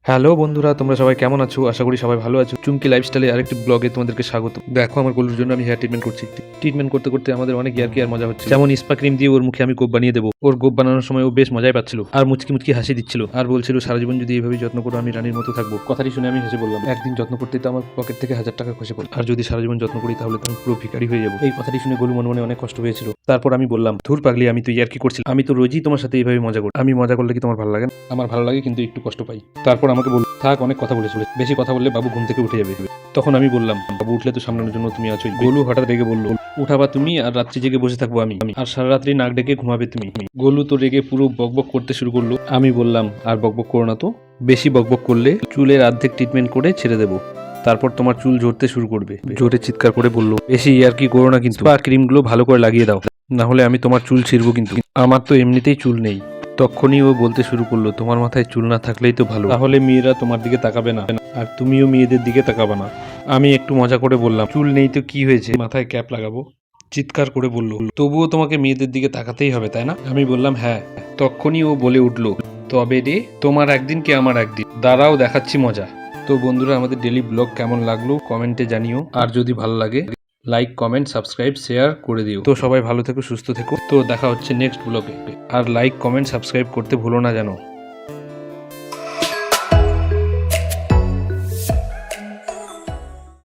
Hello বন্ধুরা, তোমরা সবাই কেমন আছো? আশা করি সবাই ভালো আছো। চুমকি লাইফস্টাইলে আরেকটি ব্লগে তোমাদেরকে স্বাগত। দেখো, আমার গলুর জন্য আমি হেয়ার ট্রিটমেন্ট করছি। ট্রিটমেন্ট করতে করতে আমাদের অনেক ইয়ার্কি আর মজা হচ্ছে। যেমন স্পা ক্রিম দিয়ে ওর মুখে আমি গোপ বানিয়ে দেবো। ওর গোপ বানানোর সময় ও বেশ মজাই পাচ্ছিল আর মুচকি মুচকি হাসি দিচ্ছিল আর বলছিল সারা জীবন যদি এইভাবে যত্ন করো আমি রানীর মতো থাকবো। কথাটি শুনে আমি হেসে বললাম, একদিন যত্ন করতেই তো আমার পকেট থেকে 1000 টাকা খসে পড়ে, আর যদি সারা জীবন যত্ন করি তাহলে তো আমি পুরো ভিখারি হয়ে যাবো। এই কথাটি শুনে গলু মনে মনে অনেক কষ্ট হয়েছিল। তারপর আমি বললাম, ধুর পাগলি, আমি তো ইয়ার্কি করছিলাম, আমি তো রোজই তোমার সাথে এইভাবে মজা করি। আমি মজা করলে কি তোমার ভালো লাগে না? আমার ভালো লাগে, কিন্তু একটু কষ্ট পাই। তারপর আমাকে বল, থাক, অনেক কথা বলেছিল, বেশি কথা বললে বাবু ঘুম থেকে উঠে যাবে। তখন আমি বললাম, বাবু উঠলে তো সামলানোর জন্য তুমি আছোই। গোলু হঠাৎ রেগে বলল, উঠাবা তুমি আর রাত্রি জেগে বসে থাকবো আমি, আর সারা রাত্রি নাক ডেকে ঘুমাবে তুমি। গোলু তো রেগে পুরো বকবক করতে শুরু করলো। আমি বললাম, আর বকবক করো না তো, বেশি বকবক করলে চুলের অর্ধেক ট্রিটমেন্ট করে ছেড়ে দেবো, তারপর তোমার চুল ঝরতে শুরু করবে। জোরে চিৎকার করে বলল, বেশি ইয়ার্কি করো না কিন্তু, ক্রিমগুলো ভালো করে লাগিয়ে দাও, না হলে আমি তোমার চুল ছিঁড়বো কিন্তু। আমার তো এমনিতেই চুল নেই। তখনই ও বলতে শুরু করলো, তোমার মাথায় চুল না থাকলেই তো ভালো, তাহলে মেয়েরা তোমার দিকে তাকাবে না আর তুমিও মেয়েদের দিকে তাকাবে না। আমি একটু মজা করে বললাম, চুল নেই তো কি হয়েছে, মাথায় ক্যাপ লাগাবো। চিৎকার করে বলল, তবুও তোমাকে মেয়েদের দিকে তাকাতেই হবে তাই না? আমি বললাম, হ্যাঁ। তখনই ও বলে উঠলো, তবে রে, তোমার একদিন কি আমার একদিন, দাঁড়াও দেখাচ্ছি মজা। তো বন্ধুরা, আমাদের ডেলি ব্লগ কেমন লাগলো কমেন্টে জানিও, আর যদি ভালো লাগে লাইক, কমেন্ট, সাবস্ক্রাইব, শেয়ার করে দিও। তো সবাই ভালো থেকো, সুস্থ থেকো। তো দেখা হচ্ছে নেক্সট ব্লগে। আর লাইক, কমেন্ট, সাবস্ক্রাইব করতে ভুলো না যেন।